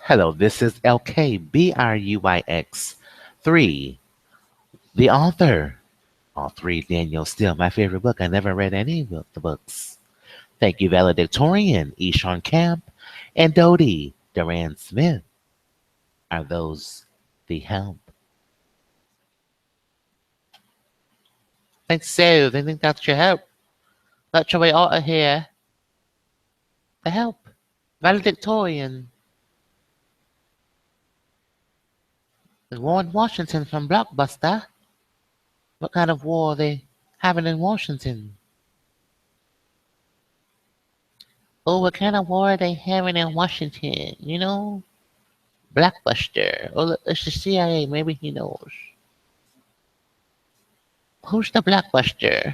Hello, this is LK BRUYx3, the author. All three, Daniel Steele, my favorite book. I never read any of the books. Thank you, valedictorian Eshawn Camp and Dodie Duran Smith. Are those the help? Think so. They think that's your help. That's your way out of here. The help. Valedictorian. Warren Washington from Blockbuster. What kind of war are they having in Washington? Oh, what kind of war are they having in Washington? You know? Blockbuster. Oh, look, it's the CIA. Maybe he knows. Who's the Blockbuster?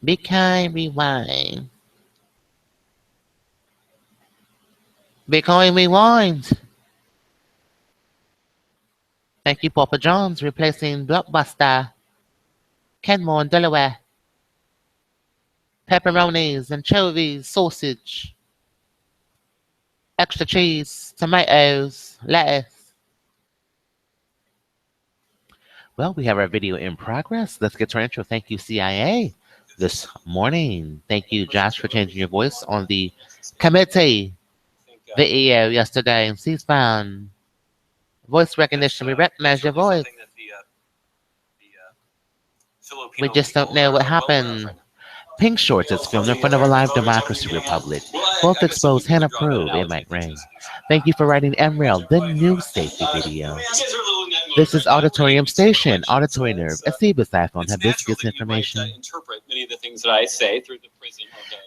Be kind, be wine. Be kind, be wine. Thank you, Papa John's, replacing Blockbuster. Kenmore in Delaware. Pepperonis, anchovies, sausage. Extra cheese, tomatoes, lettuce. Well, we have our video in progress. Let's get to our intro. Thank you, CIA, this morning. Thank you, Josh, for changing your voice on the committee video yesterday in C-SPAN. Voice recognition, we recognize your voice. We just don't know what happened. Pink Shorts is filmed in front of a live democracy republic. Both exposed and approved. It might rain. Thank you for writing MREL, the new safety video. This is Auditorium Station, Auditory Nerve, a Cebus iPhone, hibiscus information.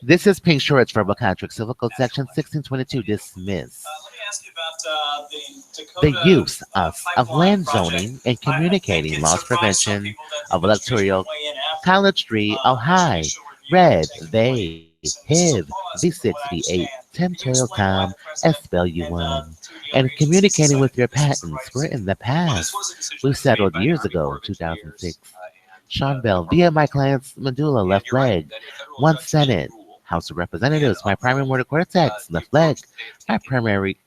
This is Pink Shorts for Contract Civil Code Section 1622, dismiss. The use of land zoning and communicating laws prevention of electoral College Street, Ohio. Red, they, HIV, V6, V8, temporal time, SPLU1, and communicating with your patents. We're in the past. We settled years ago, 2006. Sean Bell, via my client's medulla, left leg, 1 Senate, House of Representatives, my primary motor cortex, left leg, my primary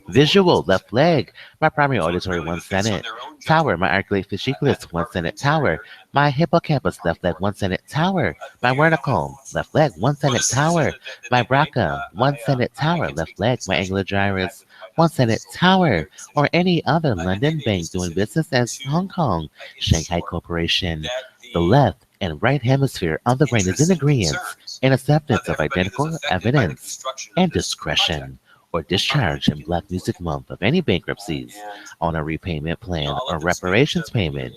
visual, left leg, my primary auditory, 1 Senate, tower, my articulate fasciculus, 1 Senate, tower, my hippocampus, left leg, 1 Senate, tower, my vertical, left leg, 1 Senate, tower, my BRCA, 1 Senate, tower, left leg, my angular gyrus, 1 Senate, tower, or any other London bank doing business as Hong Kong, Shanghai Corporation. The left and right hemisphere of the brain is in agreement and acceptance of identical evidence and discretion or discharge in Black Music Month of any bankruptcies on a repayment plan or reparations payment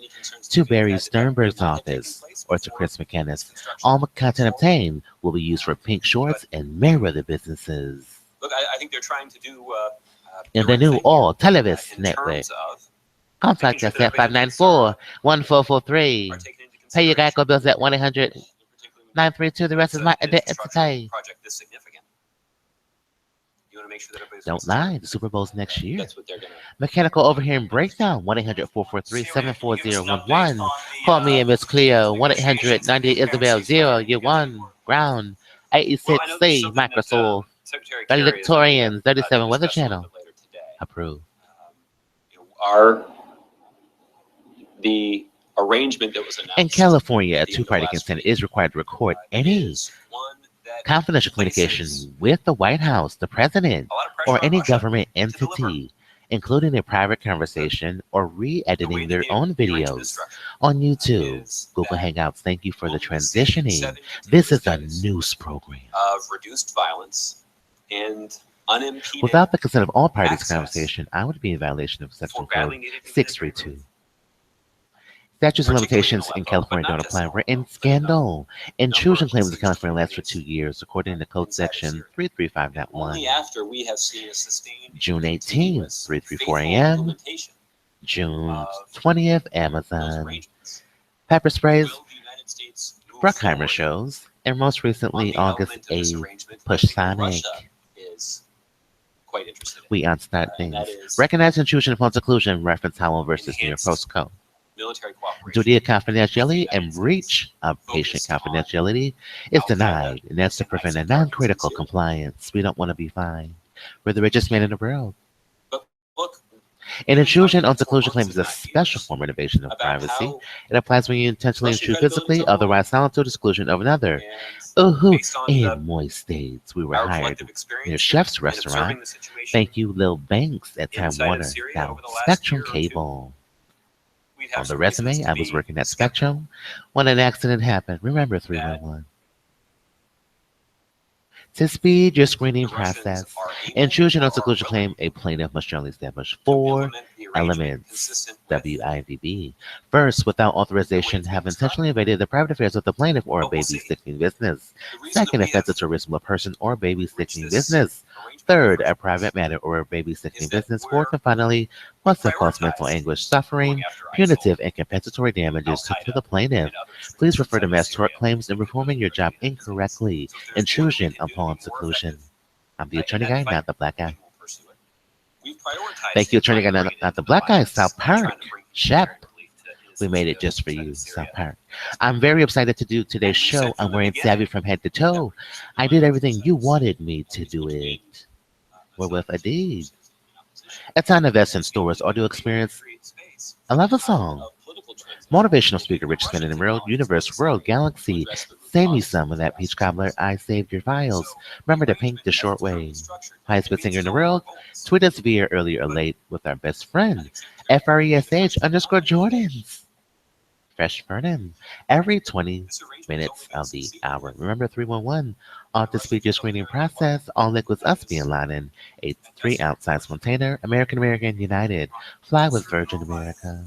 to Barry Sternberg's office or to Chris McKennis. All content obtained will be used for Pink Shorts and Merriweather businesses. Look, I think they're trying to do in the new All Televis Network. Contact us at 594-1443. Pay your Geico bills at 1-800-932. The rest is my identity. Don't lie, the Super Bowl's next year. That's what they're gonna. Mechanical overhearing breakdown, 1-800-443-74011. Call me and Miss Cleo, 1-800-98-ISABEL-0. You won. Ground, 86C, Microsoft. Valedictorian, 37 Weather Channel. Approved. Are the arrangement that was announced in California, a two-party consent is required to record any confidential communication with the White House, the president, or any government entity, including a private conversation or re-editing their own videos on YouTube, Google Hangouts. Thank you for the transitioning. This is a news program. Of reduced violence and unimpeded without the consent of all parties to conversation, I would be in violation of Section Code 632. Statutes of limitations in California don't apply. We're in scandal. Intrusion claims in California last for 2 years, according to Code Section 335.1. Only after we have seen a sustained June 18th, 3:34 a.m. June 20th, Amazon. Pepper sprays, Bruckheimer shows, and most recently, August 8th, Push Sonic. We unstart things. Recognize intrusion upon seclusion, reference Howell versus New York Post Code. military cooperation. Duty of confidentiality and breach of patient confidentiality is denied, and that's to prevent a non-critical compliance. We don't want to be fined. We're the richest man in the world. But look, An intrusion on seclusion claim is a special form of invasion of about privacy. how It applies when you intentionally Russian intrude credibility physically, is on the line. otherwise silent to the exclusion of another. And Ooh, based on in moist states, we were our hired collective near experience Chef's in restaurant. observing the situation, Thank you, Lil Banks at Time inside of Warner. Syria Now, over the last Spectrum year or two, Cable. we'd have On the some reasons resume, to I was be working at skeptical Spectrum when an accident happened. Remember that 311. To speed your the screening Russians process, are able intrusion or on are seclusion willing claim, a plaintiff must generally establish to 4 implement the arrangement elements. consistent with WIDB. First, without authorization, the way have it's intentionally invaded the private affairs of the plaintiff or a But we'll see. babysitting business. The reason that Second, we have offensive to a person or reached babysitting this business. arrangement Third, in the a first private place matter or a is babysitting that business. we're Fourth, and finally, must have caused prioritized mental anguish, going suffering, after ISIL punitive, and compensatory damages to Al-Qaeda the plaintiff. and other extremists Please refer to inside of mass tort Syria claims and that could performing your job benefit the United States. incorrectly. So if there's more that we Intrusion can do to be upon more seclusion. effective I'm the in attorney that guy, fight, not the black guy. we will pursue it. We've prioritized Thank you, it attorney by guy, not, bringing not the in black guy. violence South and trying Park. to bring Shep. humanitarian relief to We innocent made it just civilians for inside you, of South Syria. Park. That's I'm very excited to do today's And we show. said I'm from the wearing beginning Savvy from head to that toe. reducing I did violence everything inside you of Syria wanted me to is do between it. We're with Assad's Adib. forces in opposition. It's time to invest in It's stores, going audio to experience. create space I for love the a kind song. of political transition Motivational that speaker, the richest man in Russian the world, technologies universe, necessary world, to galaxy. address the root Save me causes some of that of peach ISIS cobbler. extremism. I saved your files. So Remember the to pink arrangement the as short it's currently way. structured, Highest it bid singer meets in the all of our world. goals. Tweet us via early or But late with our best I friend, think Secretary Clinton made the FRESH first underscore phenomenal mistake. Jordans. Fresh Vernon. Every 20 This arrangement has minutes only been of the succeeded hour. with Remember 311. the On to Russian speed your screening military embargo. process. All liquids us That being is Laden. A fantastic 3-ounce size information. container. American United. Fly with Virgin America.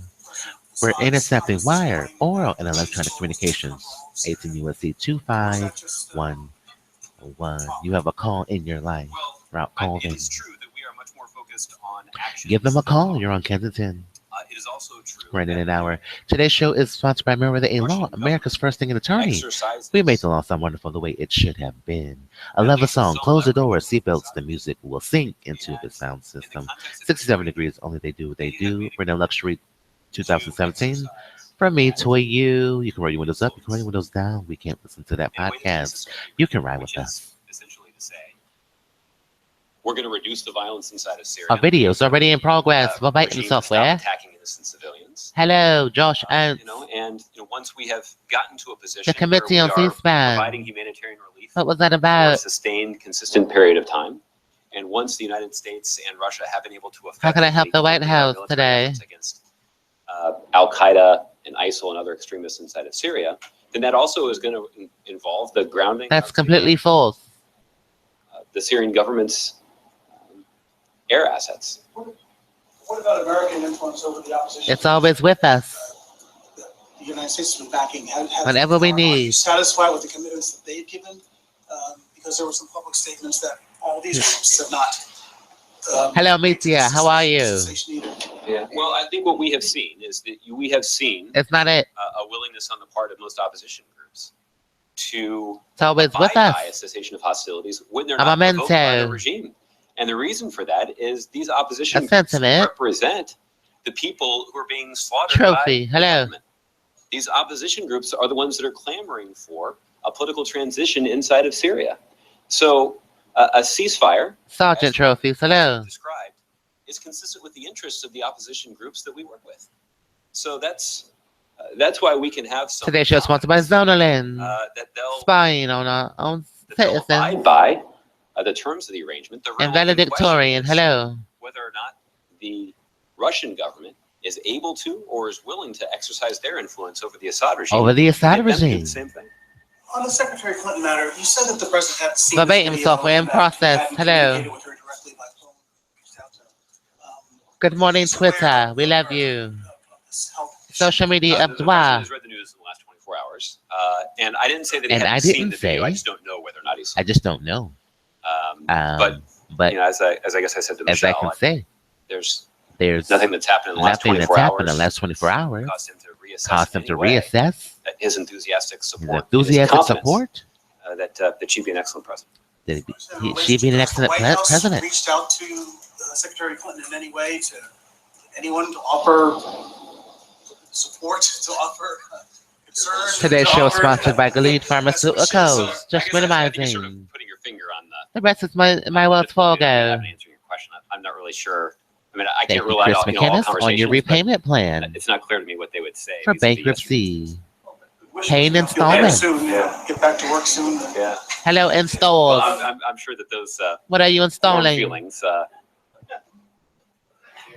We're Besides, intercepting this wire, morning, oral, and the electronic digital communications. protocols, 18 USC or is that just 25101. You have a call in your life. Well, Route it Colvin. is true that we are much more focused on actions. Give them a than call. talk. You're on Kensington. It is also true We're in that an hour. Today's show is sponsored by MerriweatherA.Law, Russian America's first singing attorney. exercises We make the law sound wonderful the way it should have been. I at love a least song. some Close the level door. of Seatbelts. The society. music will sink into the And sound in the system. context of 67 history, degrees. Only they do what they they have do. made a We're in a luxury to 2017. exercise From me that to you. You can roll your windows up. You can roll your windows down. We can't listen to that in a way that's podcast. necessary, You can ride which with is us. essentially to say we're going to reduce the violence inside of Syria. Our video's already in progress. Verbatim Regime to stop software. attacking innocent civilians. Hello, Josh And Oates. once we have gotten to a position The committee where on we are C-SPAN. providing humanitarian relief What was that for a about? sustained, consistent period of time, and once the United States and Russia have been able to How can I help effectively the White coordinate our House military today? efforts against Al Qaeda and ISIL and other extremists inside of Syria, then that also is going to involve the grounding That's of completely false. the Syrian government's air assets. what about American influence over the opposition? It's always with us. The United States has been backing. Whenever we Are you need. satisfied with the commitments that they've given? Because there were some public statements that all these groups have not. Hello, Mitya. How are you? Yeah. Well, I think what we have seen is that we have seen It's not it. a willingness on the part of most opposition groups to It's always abide with by us. a cessation of hostilities when they're I'm not a provoked by the mentor. regime. And the reason for that is these opposition A groups sentiment. represent the people who are being slaughtered Trophy. by Hello. the government. These opposition groups are the ones that are clamoring for a political transition inside of Syria. So a ceasefire, Sergeant as trophies. Hello. described, is consistent with the interests of the opposition groups that we work with. So that's why we can have some Today's show is sponsored by ZONING. that they'll Spying on our own abide citizens. by the terms of the arrangement. The real And open valedictorian. question is Hello. whether or not the Russian government is able to or is willing to exercise their influence over the Assad regime. Over the Assad and them do regime. the same thing. On the Secretary Clinton matter, you said that the president hadn't seen Verbatim this video software in and that process. he hadn't Hello. communicated with her directly by phone, reached out to her. Good morning, He's aware Twitter. We of love her- you. of this health issue. Social media The of president Dwa. has read the news in the last 24 hours. And I didn't say that he And hadn't I seen didn't the video. I say- just don't know whether or not he's I just don't know. but But as I guess I said to as I Michelle, can say, there's there's nothing that's happened in the last nothing that's 24 happened in hours the last 24 hours caused him to reassess. caused in him to any way reassess his enthusiastic his support, enthusiastic his confidence, support. that she'd be an excellent president. That Related she'd be an to excellent the White House president. reached out to Secretary Clinton in any way to anyone to offer support, to offer concern. Today's to show is offer- sponsored by Galid That's what she Pharmaceuticals. said. Just I guess I think you're sort minimizing. of putting your finger on The rest is my Wells difficulty that we have Fargo. in answering your question. I'm not really sure. I mean, I Thank can't you, rule out Chris all McKinnis, conversations, on your but repayment plan it's not clear to me what they would say for vis-a-vis bankruptcy. Wish Paying you feel better installments. soon, get back to work soon. yesterday. Yeah. Hello, Well, installs. I'm sure that those What are you warm installing? feelings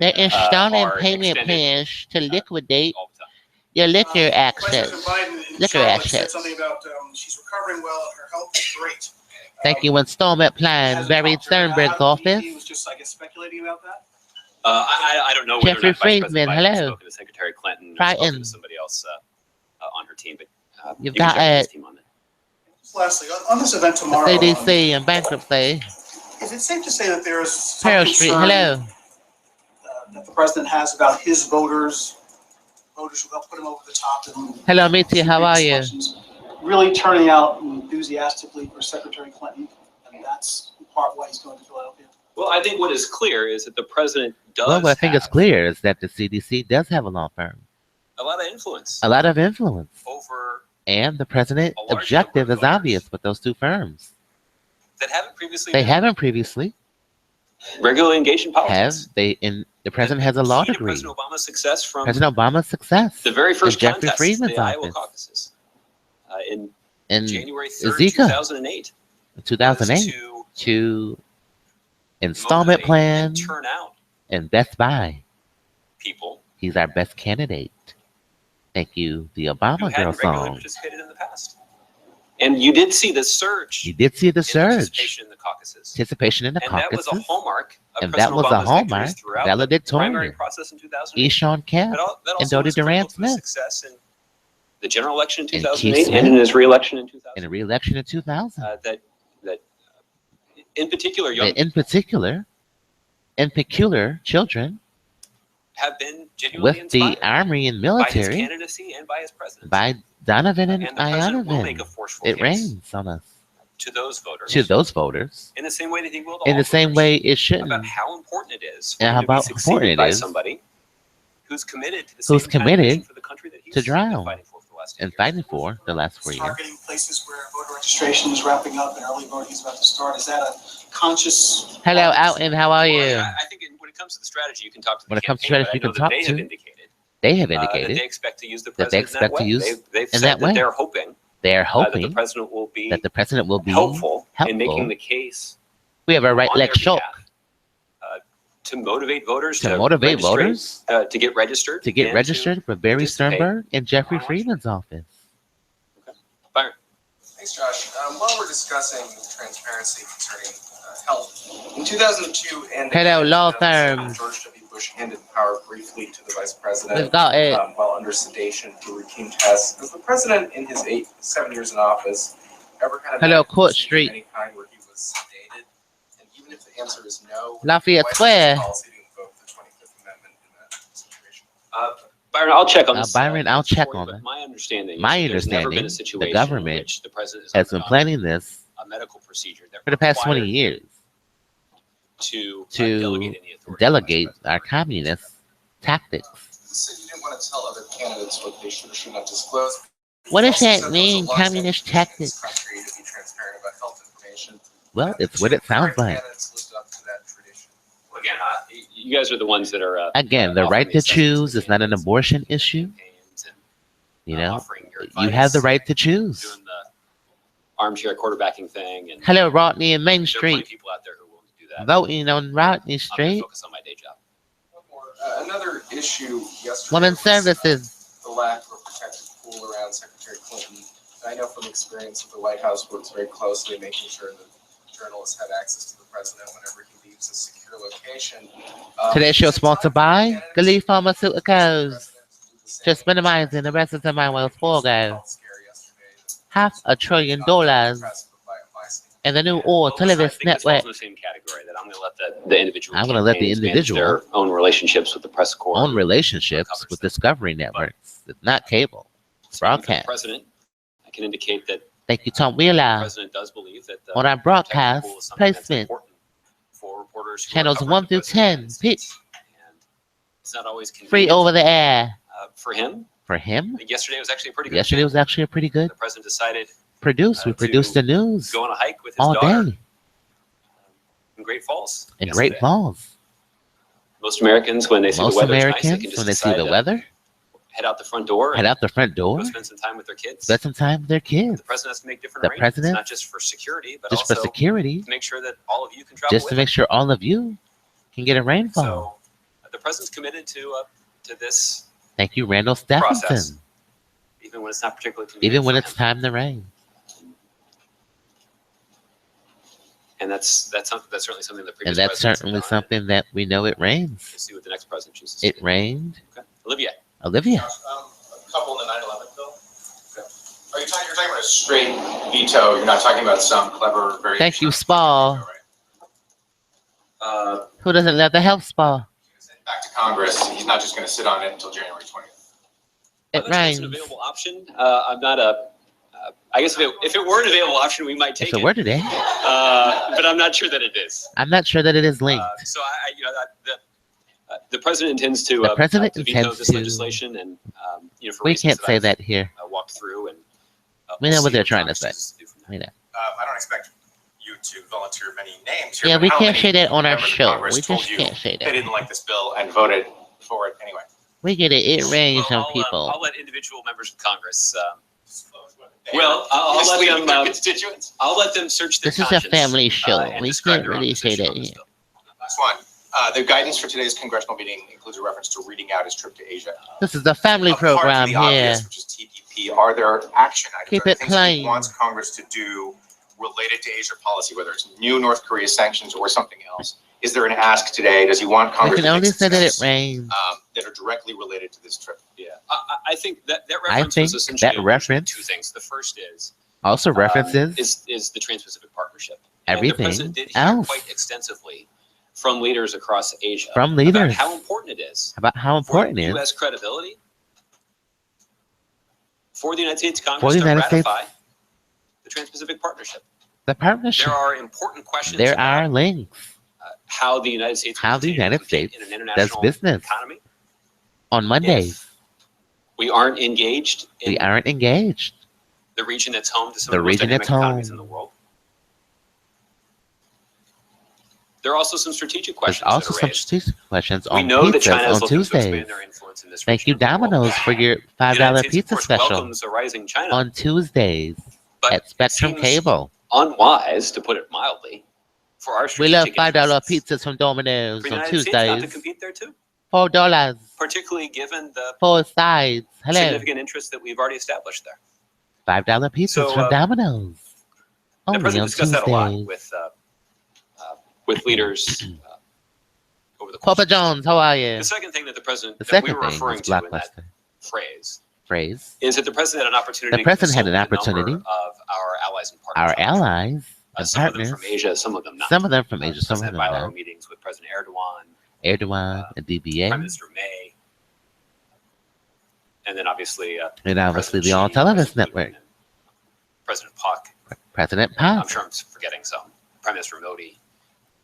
They're installing are payment extended, plans to liquidate all the time. your liquor President access. Biden in Liquor Charlotte said access. something about she's recovering well and her health is great. Thank you, installment plan. Hasn't Barry talked to her. Sternberg's He office. was just, I guess, speculating about that. I don't know whether Jeffrey or not Vice President Friedman, Biden hello. has spoken to Secretary Clinton or spoken Frightened. to somebody else on her team, but You've you can got check with his it. team on that. Lastly, on this event The tomorrow, CDC and bankruptcy. is it safe to say that there is some Pearl Street, concern hello. that the president has about his voters who helped put him over the top? And Hello, Mitzi, how are you? really turning out enthusiastically for Secretary Clinton, and that's in part why he's going to Philadelphia. Well, I think what is clear is that the president does Well, what I think is have clear is that the CDC does have a law firm, a lot of influence a lot of influence. over And the president's A large objective number of is obvious with those two firms. that haven't previously They been haven't previously. regularly engaged in Have politics. they? In the president has a law Key to degree. President Obama's success from President Obama's success the very first in Jeffrey contest, Friedman's the Iowa office caucuses, in in January 3rd, Zika. 2008. 2008 To to installment motivate plan and turn out and Best Buy. people He's our best candidate. Thank you, the who Obama Girl hadn't regularly song. participated in the past. And you did see the surge You did see the in surge. participation in the caucuses. Participation in the And that was a caucuses. hallmark of And that President was a Obama's victories hallmark, throughout the valedictorian. primary process in 2008. Eshawn Kemp That and also Dodie was critical Durant to his Smith success in the general election in And 2008 Keith and in his re-election in 2000. in a re-election in 2000. That in particular, young In particular, in peculiar children have been genuinely with the inspired Army and by his military candidacy and by his presidency. by Donovan and And the president will make a Ionovan. forceful It case rains on us. to those voters To those voters. in the same way that he will to In all the same voters way it shouldn't. about how important it is for And him to be how succeeded important it by is somebody who's committed to the who's same kind of committed vision for the country that he's to drown been fighting for the last 10 and years. fighting for the last 4 years. Targeting places where voter registration is wrapping up and early voting is about to start. Is that a conscious? Hello, Alton. How are you? Well, I think when it comes to the strategy, you can talk to the When it comes to campaign, strategy, but I you can know that talk they have to- indicated They have that indicated they expect to use the that they president in that expect to way. use They've in said that way. they're hoping they are that the hoping president will be that the president will be helpful in helpful. making the case We have a right on leg their shock behalf, to motivate voters to motivate registrate, voters to get registered to get and registered for Barry participate Sternberg and Jeffrey on election. Friedman's office. Byron. Thanks, Josh. While we're discussing transparency concerning health, in 2002 and Hello, law 2007, firms. George W. Bush handed power briefly to the vice president We've got it. while under sedation for routine tests. Has the president, in his 7 years in office, ever had a Hello, medical Court procedure Street. of any kind where he was sedated? And even if the answer is no, Lafayette why is Square. the policy to invoke the 25th Amendment in that situation? Byron, I'll check on this. Byron, I'll check for you, on but it. My understanding. My is that there's never been a understanding, situation the in government which the president Has been undergone planning this a medical procedure that for the past 20 required years to to delegate any authority. delegate our communist tactics. You said you didn't want to tell other candidates what they should or should not disclose. What You does also that said there was a mean, long-standing communist tradition in tactics? this country to be transparent about health information. Well, And it's the what two it sounds current like. candidates lived up to that tradition. Again, you guys are the ones that are. Again, the offering right the to assessments choose to is not an candidates abortion and issue. campaigns and, You know, offering your you have the advice, right to choose. doing the armchair quarterbacking thing, and Hello, Rodney and Main there are plenty Street. of people out there who are willing to do that. Voting on Rodney I'm gonna Street. focus on my day job. One more. Another issue yesterday. Women's was, services. the lack of a protected pool around Secretary Clinton. I know from experience that the White House works very closely, making sure that journalists have access to the president whenever he leaves a secure location. Today's show is it sponsored time by for Galil candidates Pharmaceuticals. to do the same? Just minimizing the rest of my Wells Fargo. Health scare yesterday that $500 billion press by a vice. and the new Well, Or listen, I Televis think this falls Network in the same category that I'm going to let the individual. I'm gonna let the campaigns manage individual their own relationships with the press corps. own relationships with Discovery Networks. It's not cable. It's Speaking for the broadcast. president, I can indicate that Thank you, Tom the Wheeler. president does believe that the On our protected broadcast pool is something that's placement, important for reporters who are channels covering 1 the through president of the 10, United pitch States. And it's not always free convenient, over the air. for him. For him, Yesterday was actually a pretty good. yesterday was actually a pretty good The president decided we to produced the news go on a hike with his all daughter day in Great Falls. in yesterday. Great Falls. Most Americans, when they see Most the weather, nice, they Americans, can just when they see decide the to weather, head out the front door, head out the front and door, go spend some time with their kids. spend some time with their kids. The president has to make different The arrangements, president, not just for security, but just for also security, to make sure that all of you can travel just with to make sure all of you can get a him. rainfall. So the president's committed to this Thank you, Randall process, Stephenson. even when it's not particularly convenient. Even when for it's him. time to rain. And that's certainly something the previous And that's presidents have certainly done. something that we know it rains. We'll see what the next president chooses to It do. rained. Okay. Olivia. Olivia. A couple in the 9/11 bill. Okay. You're talking about a straight veto. You're not talking about some clever variation. Thank you, Spa. Who doesn't love the health spa? Back to Congress. He's not just going to sit on it until January 20th. It That's rains. an available option. I'm not a. I guess if it were an available option, we might take If it it. were today, But I'm not sure that it is. I'm not sure that it is linked. So the president intends to The president to veto intends this to- legislation, and for We reasons can't that say I've, that here. walked through, and We know we'll what see they're trying to Congress say. chooses do from there. We know. I don't expect you to volunteer many names here. Yeah, but we how can't many say that on our members of show. Congress We told just you can't say They that. didn't like this bill and voted for it anyway. We get it. It rains Well, on I'll people. let individual members of Congress. They Well, I'll let misleading them. their constituents. I'll let them search their This is a conscience, family show. and We describe can't their own really say position that on this here. bill. Last one. The guidance for today's congressional meeting includes a reference to reading out his trip to Asia. This is a family Apart from program the here. obvious, which is TPP, are there action items? Keep Are there it things that he plain. wants Congress to do related to Asia policy, whether it's new North Korea sanctions or something else? Is there an ask today? Does he want We Congress can to only take say that it steps rains. that are directly related to this trip? Yeah, I think that I reference think was essentially that reference two things. The first is Also references is the Trans-Pacific Partnership. And the everything president did hear else quite extensively from leaders across Asia from about leaders how important it is about how important for it is U.S. credibility for the United States Congress for the to United States, ratify the Trans-Pacific Partnership. the partnership. There are important questions There about are links how the United States will how the continue to United compete States in an does international business economy. on Mondays. We aren't engaged in We aren't engaged. the region that's home to some The of the most region dynamic that's economies in home. the world. There are also some strategic There's questions also that are some raised. strategic questions We on know that China pizzas is on looking to expand Tuesdays. their influence in this Thank you, region of the world. Domino's, for your The United $5 States, of pizza course, special welcomes a rising China, on Tuesdays but at it Spectrum seems Cable. unwise, to put it mildly, for our We love strategic $5 interests pizzas from Domino's for the on United States not to Tuesdays. compete there too, $4, particularly given the 4 sides. Hello, significant interests that we've already established there. $5 pizzas So, from Domino's. The Only president on discussed that a lot Tuesdays. with leaders over the course Papa of this. John's, how are you? The second thing that the president The that we second were thing referring is to in that Blockbuster phrase phrase. is that the president had an opportunity The president had an to consult with a opportunity. number of our allies and Our partners. allies and Some of them partners, from Asia, some of them not. some of them from Asia, The some of president them had bilateral not. meetings with President Erdogan, Erdogan and Prime DBA, Minister May, and then obviously and obviously President the All Xi, Television President Putin, Network. and President Pak. President I'm Pak. sure I'm forgetting some. Prime Minister Modi.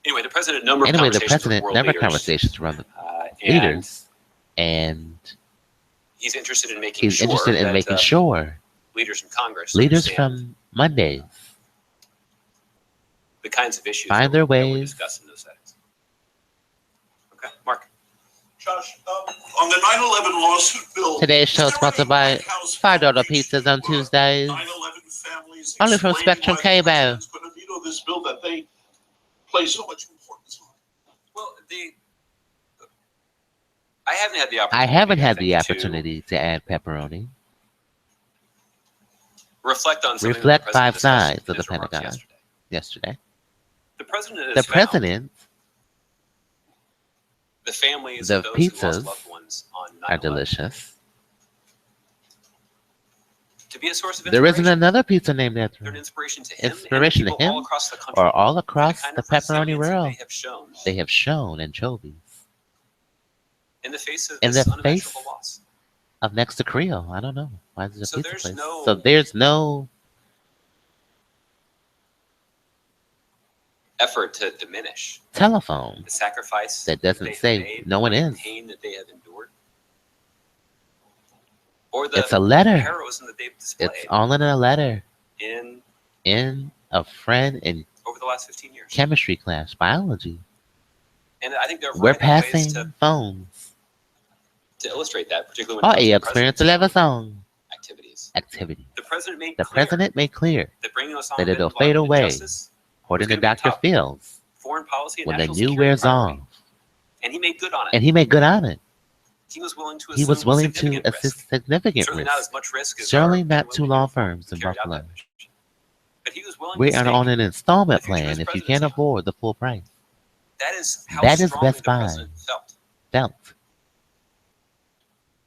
Anyway, the president had a number of Anyway, the conversations with president world never leaders, conversations around the and leaders, and he's interested in making he's sure interested in that, making sure leaders from Congress leaders understand from Mondays the kinds of issues find that their we ways. discuss in those settings. Okay, Mark. Josh, on the 9/11 lawsuit bill. Today's show is there sponsored any by White House $5 outreach pizzas to, on Tuesdays. 9/11 families Only from explaining Spectrum why the Cable. president's going to veto this bill that they place so much importance on? Well, I haven't had the opportunity. I haven't had think, the to opportunity to add pepperoni. reflect on something that Reflect the president five discussed sides in of the his remarks Pentagon. yesterday. Yesterday, The president the has found president the families the of those who pizzas lost loved ones on 9/11 are delicious. to be a source of There isn't inspiration. another pizza named after They're an him, inspiration to him Inspiration and to people all him across the country. or all for across kind the of pepperoni resilience that world. They have shown They have shown anchovies in the face of in this the unimaginable face loss. of next to Creole. I don't know. Why is it a So pizza there's place? no- So there's no Effort to diminish telephone the sacrifice that they doesn't have say made, no one the is. pain that they have endured. or the It's a letter. heroism that they've displayed It's all in a letter. in In a friend in over the last 15 years. chemistry class, biology. And I think there are a We're variety of ways passing phones. to illustrate that, particularly Oh, when it yeah, comes to experience the 11 president's song activities. activity. The president made The clear president made clear that bringing Osama that bin it'll Laden fade to away, justice according to was gonna be a Dr. top Fields, foreign policy and when the national new security wears priority. off. And he made good on it. And he made good on it. He was willing to He assume was willing to significant assist risk. significant Certainly not risk. as much risk as Certainly our not two willing law to firms in carry out Buffalo. that mission. But he was willing We to are stake on an installment the future of plan his if you can't presidency. afford the full price. That is how That is strongly Best the Buy president felt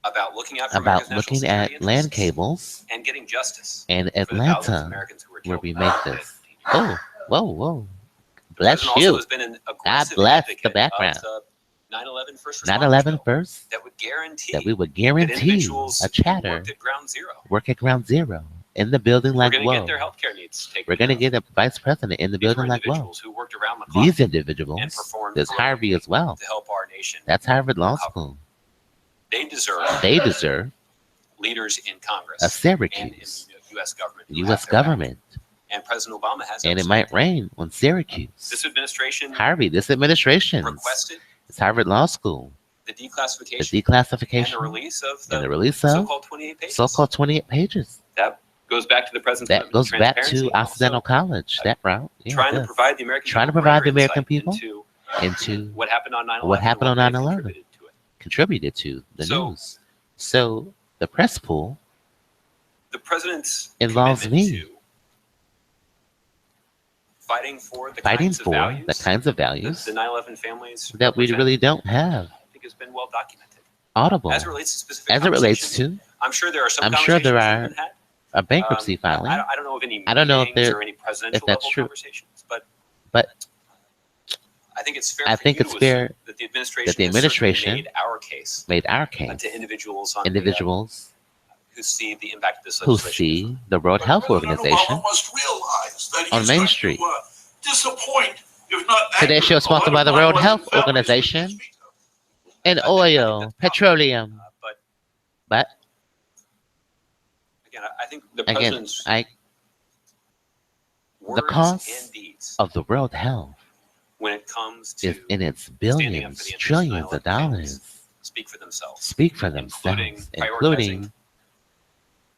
about looking out for about America's national looking security at land interests cables and getting justice in for the thousands of Atlanta Americans who were where killed we in make the this. 15 years. Oh, whoa. The Bless president also you. has been an God aggressive bless the advocate background. of the 9/11 first responders 9/11 bill first, that would guarantee that we would that guarantee individuals a who chatter worked at ground zero work at ground zero in the building were like going to get whoa. their health care needs taken We're going to care get a vice president in the of. These were building like whoa. individuals who worked around the clock These and individuals, performed there's Harvey as well. to help our nation. That's Harvard Law recover. School. They deserve They deserve leaders in Congress a and in Syracuse, the U.S. government. who U.S. have their back. government, And President Obama has and those. it might rain on Syracuse. This administration Harvey, this administration, requested it's Harvard Law School, the the declassification and the declassification release of and the the release of so-called 28 pages. so-called 28 pages. That goes back to the president's That goes back transparency to and also Occidental College, that route. Yeah, trying it to does. provide the American Trying to people provide the greater American insight people into into what happened on 9/11. what happened on and what 9/11. they contributed to it. contributed to the So- news. So the press pool The president's involves commitment me to fighting for the fighting kinds of for values the kinds of values the 9/11 families that we represent, really don't have I think has been well documented. audible As it relates to specific as it relates conversations, to I'm sure there are some I'm sure there conversations that are have been had. a bankruptcy filing. I don't know of any I don't know if meetings there- or any presidential that's level true. conversations, but I think it's fair. I for think you it's to fair assume that the administration, that the has certainly administration made our case made our case. to individuals on Individuals who see the impact of this who legislation. see the World Health President Organization Obama must realize that on he's Main going Street. to, disappoint, if not Today anger, show a sponsored lot by of the World 9/11 Health families with Organization his veto. and I think oil, that's petroleum. But But again, I think the again, president's words cost and deeds of the World Health when it comes to is in its standing up billions, for the interests of trillions of 9/11 families dollars. speak for themselves, Speak for including themselves, prioritizing including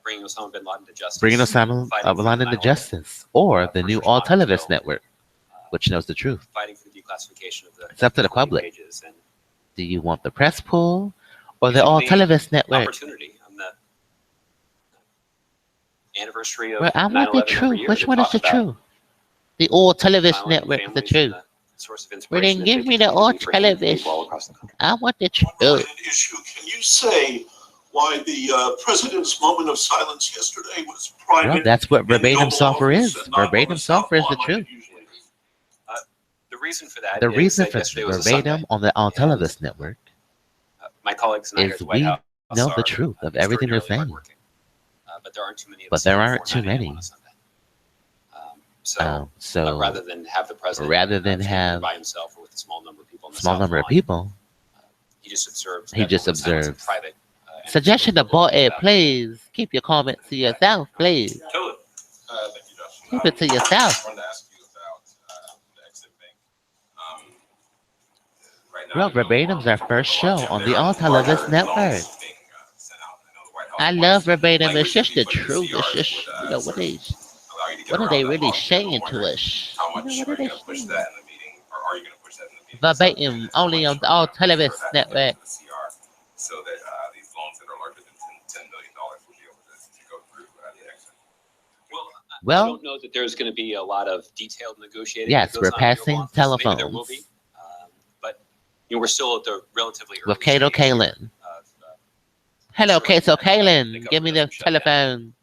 bringing Osama bin Laden to justice, bringing Osama fighting bin for Laden the to 9/11 justice, or the first new All responders Television bill, Network, which knows the truth. fighting for the declassification of the It's up to the 20 public. pages and Do you want the press pool or the Using All the Television Network? opportunity on the anniversary of Well, I want the 9/11 every truth. year Which to one is talk the about truth? The All Television 9/11 Network is the families and truth. the source of Well, inspiration then that give they me the continue All to be bringing to people Television. all across the country. I want the One truth. related issue, can you say why the president's moment of silence yesterday was Well, private? that's what in the verbatim Oval software Office is. and not on Verbatim the South software is the Lawn like truth. it usually is? The reason for that The is reason that for yesterday was a verbatim Sunday. on the All And, Television Network My colleagues and I here at is the White we House know the are truth of everything they're extraordinarily saying. hardworking. But there aren't too many of But us there here aren't before too 9 a.m. many. on a Sunday. So Rather than have the president rather than stand have by himself or with a small number of people on the small South number of Lawn, people, he just observes. he that just moment of silence in observes. private. And Suggestion it's abort it, about- please. Keep your comments to yourself, please. Totally. Thank you, Josh. Keep it to yourself. I wanted to ask you about the Exit Bank. Right now, Well, Verbatim's our first show on the All Television Network. I love Verbatim. It's just the truth. It's just, you know, what are they really saying to us? How You know, much what are are they you going to push saying? that in the meeting, or are you going to push that in the meeting? Verbatim, only on the All Television Network. So that these loans that are larger than $10 million will be able to go through the exit. Well, I don't know that there's going to be a lot of detailed negotiating. yes, that we're goes on in the passing Oval Office. Maybe there will telephones be, but we're still at the relatively early with Kato stage Kalin. of, Hello, Sure. Kato The Kalin. government Give me the doesn't shut down. telephone.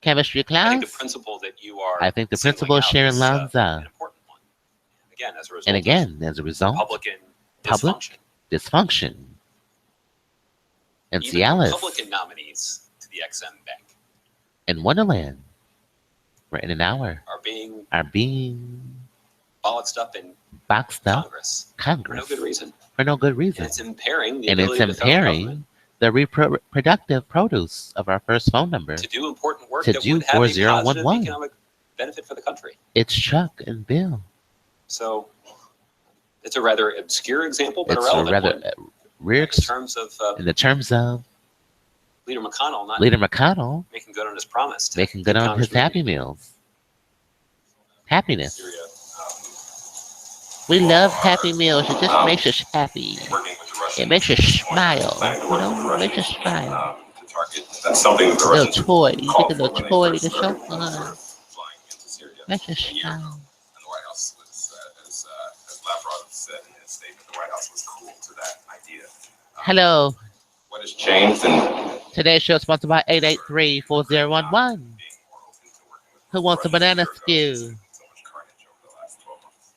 Chemistry I think class. the principle that you are. I think the singling principal is out Sharon is, Lanza. an important one. Again, as a result. And of again, as a result, Republican public dysfunction. dysfunction and Even Cialis Republican nominees to the XM Bank and Wonderland for in an hour are being are being bollocksed up in boxed up Congress for no Congress good reason. for no good And reason. it's impairing the And it's ability of the federal impairing government the reproductive produce of our first phone number. to do important work To that do would have a 4011. positive economic benefit for the country. It's Chuck and Bill. So it's a rather obscure example, but It's a a relevant rather one rare in in the terms of Leader McConnell not Leader McConnell making good on his promise. To making good keep on his Congress Happy moving. Meals. Happiness. Syria, We love Happy Meals. It just makes us happy. working with the Russians. It makes us smile. Planning to You work know, with the it makes us Russians, smile. to target. That's something that the Little Russians toy. You called get a for little when they toy. first It's so started fun. flying into Syria Makes us a year ago. smile. And the White House was, as Lavrov said in his statement, the White House was cool to that idea. Hello. What has changed and Today's show is sponsored by 883-4011. being more open to working with Who wants a Russians banana year ago, stew? so much carnage over the last 12 months.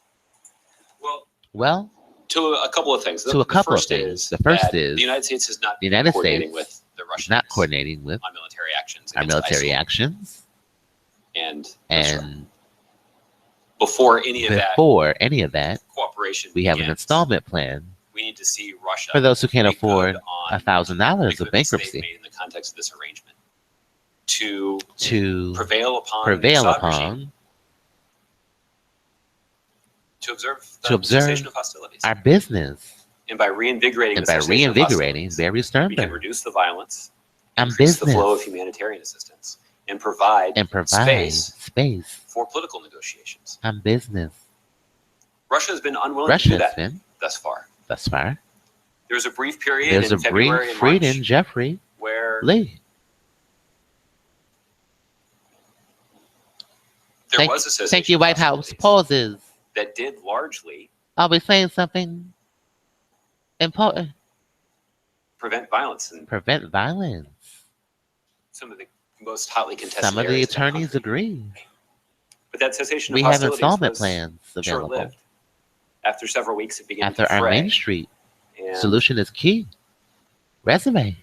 Well, Well, to a couple of things. To a couple of first things. is The first that is the United States has not the been United coordinating States with the is Russians not coordinating with on military actions our against military ISIL. actions. And And before any of before any of that, cooperation we have an begins, installment plan we need to see Russia for those who can't make good afford on $1,000 of commitments they've bankruptcy made in the context of this arrangement to to prevail upon prevail the Assad regime upon to observe to the observe cessation of hostilities. our business. And by reinvigorating And the by cessation of reinvigorating hostilities, Barry we can Sternberg reduce the violence, and increase the flow of business humanitarian assistance, and provide and provide space space for political negotiations. and business. Russia has been unwilling to Russia do has that been, thus far. thus far. There was a brief period There's in a February brief and Freedom March Jeffrey where Lee. there was a cessation Thank you, of White House. hostilities Pauses. that did largely I'll be saying something important. prevent violence in Prevent violence. some of the most hotly contested Some of the areas in that attorneys country. agree. But that cessation We of have hostilities installment was plans available. short-lived. After several weeks, it began After to our fray, Main Street and solution is key. Resume.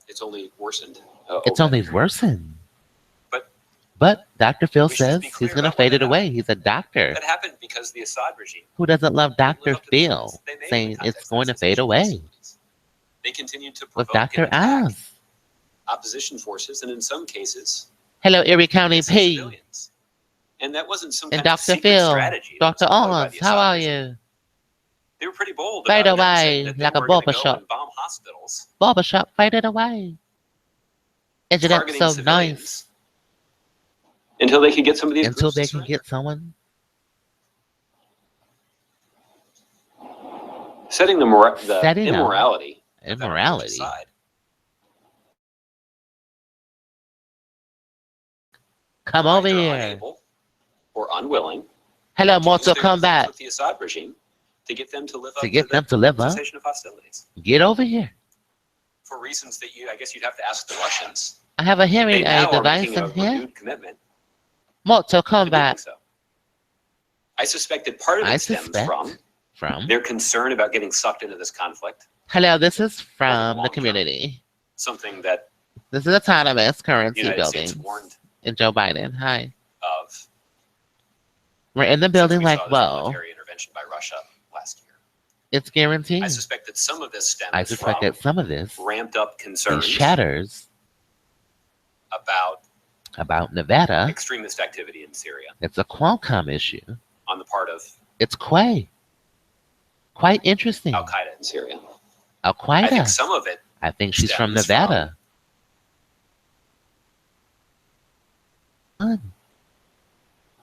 it's only worsened. It's over only that. worsened. But But Dr. Phil we should says be he's clear going to about why fade it that away. He's a doctor. That happened because the Assad regime Who doesn't love didn't live Dr. up to the Phil commitments they made in the saying context it's of going to the fade cessation of away hostilities. They continued to with provoke Dr. and attack Oz? opposition forces, and in some cases, Hello, Erie County innocent P. civilians. And that wasn't some And kind of Dr. secret Phil. strategy. that Dr. was employed by Oz, the how Assad are regime. you? They were pretty bold Fade about away announcing that they like a were going to barber go shop. and bomb hospitals, Barbershop, fade it away. Isn't that targeting so civilians, nice? until they could get some of these Until groups to they can surrender. get someone. Setting the Setting up immorality of that approach immorality. aside, Come over they're here. unable or unwilling Hello, to use Mortal their influence Kombat. with the Assad regime to get them to live up To get to them the to live up. cessation of hostilities Get over here. for reasons that I guess you'd have to ask the Russians. I have a They hearing now aid are device making a in here. renewed commitment Mortal to doing Kombat. so. I suspect that part of I it stems suspect from from. their concern about getting sucked into this conflict, Hello, this is from long the term. community. something that This is autonomous the currency United building. States warned And Joe Biden. Hi. of We're in the since building we like, saw this whoa, military intervention by Russia last year. it's guaranteed. I suspect that some of this stems I suspect from that some of this, ramped up these concerns chatters about Nevada, extremist activity in Syria it's a Qualcomm issue. on the part of It's quite interesting. Al Qaeda in Syria. Al I think Qaeda. some of it I think she's from stems Nevada.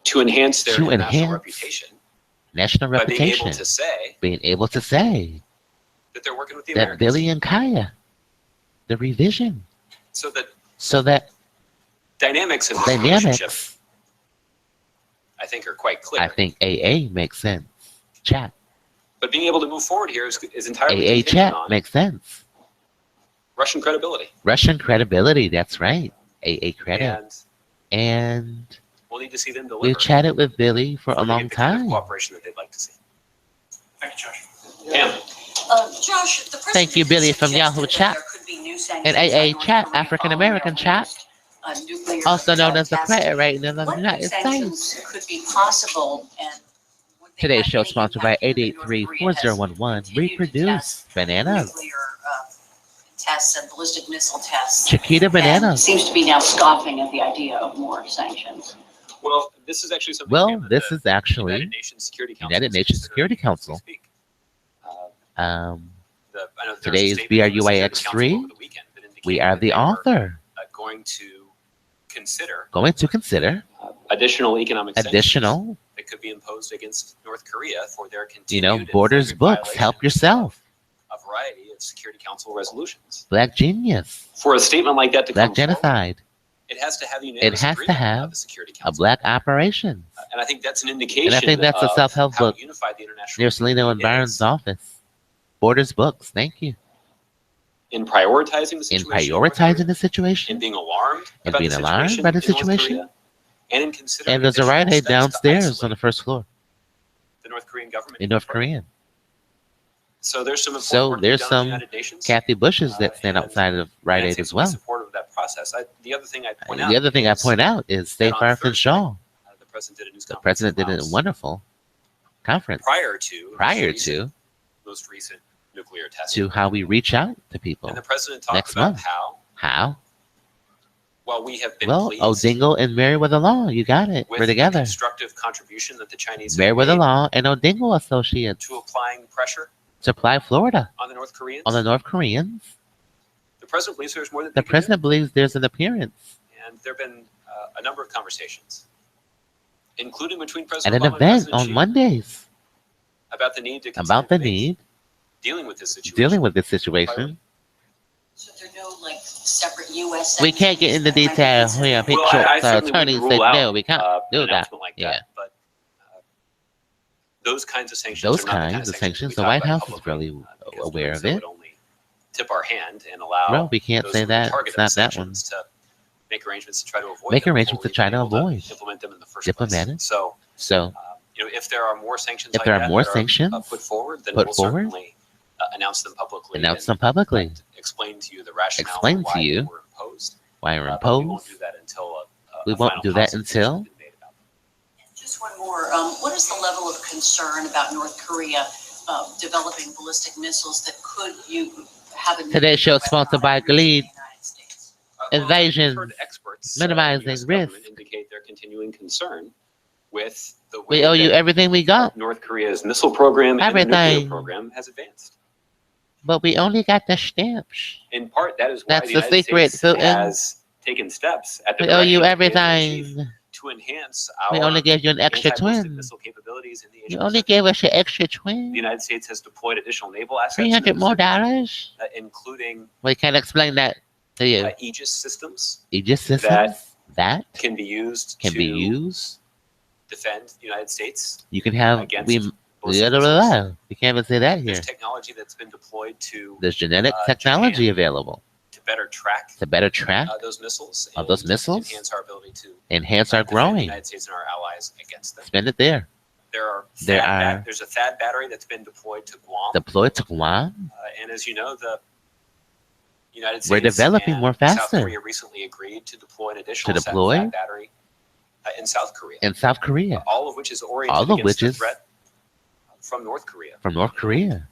to enhance their To international enhance reputation National by being reputation. able to say Being able to say that they're working with the that Americans. Billy and Kaya, the revision, So that so that dynamics of this relationship, dynamics, I think, are quite clear. I think AA makes sense. Chat. But being able to move forward here is entirely AA contingent chat on makes sense. Russian credibility. Russian credibility, that's right. AA credit. And And we'll need to see them deliver. we've chatted with Billy for a before they long get the kind of time. cooperation that they'd like to see. Thank you, Josh. Pam, Josh, the Thank you, Billy, from Yahoo Chat and AA Chat, African American Chat, also known as the credit rating of the United States. Could be possible, and would they Today's have show any sponsored by impact if North Korea has 883-4011. continued to Reproduce test bananas. nuclear tests and ballistic missile tests. Chiquita And bananas. seems to be now scoffing at the idea of more sanctions. Well, this is actually something. Well, Cam, that this the is actually United Nations Security Council. United Nations Security Council. as we speak. Um, I know there was a Today is statement from the Security Council BRUYx3. over the weekend that indicated We are that the they were, author. going to consider additional economic sanctions additional, that could be imposed against North Korea for their continued and borders flagrant books. Help violations yourself. of a variety of Security Council resolutions. Black genius. For a statement like that to Black come forward, genocide. it has to have It unanimous has to agreement have of the Security a Council. black operation. And I think that's an indication And I think that's a of self-help how book unified the international near Selena and community Byron's is office. Borders books. Thank you. in prioritizing the In situation, in North prioritizing Korea, the situation. in being alarmed And about being the alarmed situation by the in North situation. Korea, and in considering And there's a additional Rite Aid steps to downstairs on isolate the first floor the North Korean government. in North Korean. So there's some important So work to be there's done at the some United Nations. Kathy Bushes that stand and outside of Rite United Aid States as will be well. supportive of that process. The other thing I point And out the other thing I is point out is stay that on far from Thursday, Shaw. the president did a news The conference president in did a Laos wonderful conference prior to most recent nuclear testing. to how we reach out to people. And the president talked next about month. how, How? while we have been Well, pleased Odingle and MerriweatherLaw, you got it. with We're the together. constructive contribution that the Chinese have made MerriweatherLaw and Odingle Associates. to applying pressure Supply Florida on the North Koreans, on the North Koreans. the president believes there's more that The they can do. president believes there's an appearance And there have been a number of conversations, including between at President an Obama and event President on Xi, Mondays about the need to about the consider debates need dealing with this situation. dealing with this situation. So there are no like separate U.S. We can't get into detail. Yeah, Pink Well, I Shorts certainly attorney wouldn't said rule out, no, we can't do an that. announcement like Yeah. that, but those kinds of sanctions Those are not the kind kinds of of sanctions sanctions, that the we White talk about House is publicly, really because aware doing of so it. would only tip our hand and allow No, we can't those say who are the that. target It's of not that one. sanctions to make arrangements to try to avoid Make them arrangements before to try we've to been able avoid. implement them in the first Diplomatic. place. So, So, if there are more sanctions if like there are that more that sanctions put forward, then put we'll forward, certainly announce them publicly. announce and them publicly. explain to you the rationale Explain for to why you they were imposed. why we're But we won't imposed. do that until We a won't final do that policy decision until has been made about it. Just one more. What is the level of concern about North Korea developing ballistic missiles that could have a Today's show is nuclear sponsored by weapon on the Gleed. United States? Invasions, We've heard experts, minimizing US government risk. indicate their continuing concern with the way We owe you that everything we got, North Korea's missile program and the nuclear Everything. program has advanced. but we only got the stamps. In part, that is why That's the the United secret, States Putin. has taken steps at the We owe you direction of the Commander-in-Chief everything. to enhance We our only gave you an extra anti-ballistic twin. missile capabilities in the You Asian only Pacific. gave us your extra The twin. United States has deployed additional naval assets, in the $300 more Pacific, dollars. Including We can't explain that to you. Aegis systems Aegis systems that can be used can to be used. defend the United States You can have against we. ballistic missiles. We can't even say that here. There's technology that's been deployed to There's genetic technology available better track to better track, those missiles, of those and missiles, enhance our ability to enhance our defend the growing. United States and our allies against them. Spend it there. There's a THAAD battery that's been deployed to Guam, Deployed to Guam. and as you know, the United States We're developing and more South faster. Korea recently agreed to deploy an additional To deploy THAAD battery in South Korea. In South Korea. All of which is oriented All of against which the is threat from North Korea. from North Korea.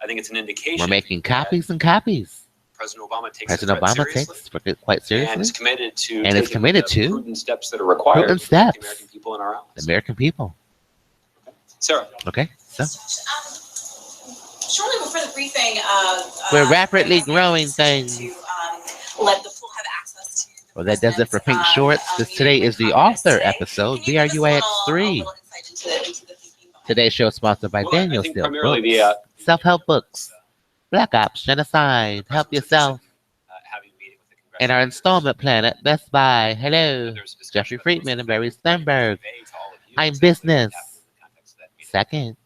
I think it's an indication We're making that copies and copies. President Obama takes President the threat Obama seriously takes it quite and is seriously. committed to And is taking committed the to prudent steps that are required prudent to protect the steps. American people and our allies. The American people. Sarah. Okay, so Shortly before the briefing, we're rapidly growing things. to let the pool have access to. Well, that does it for Pink Shorts. This today is the author episode, BRUYx3. Today's show is sponsored by Well, I Daniel think Steele primarily Books, self-help books, Black Ops, Genocide, Help Yourself, having a meeting with the and our installment plan at Best Buy. Hello, There's a discussion Jeffrey that Friedman and Barry was Sternberg. conveyed to all of you I'm exactly what business. happened in the context of that meeting. Second,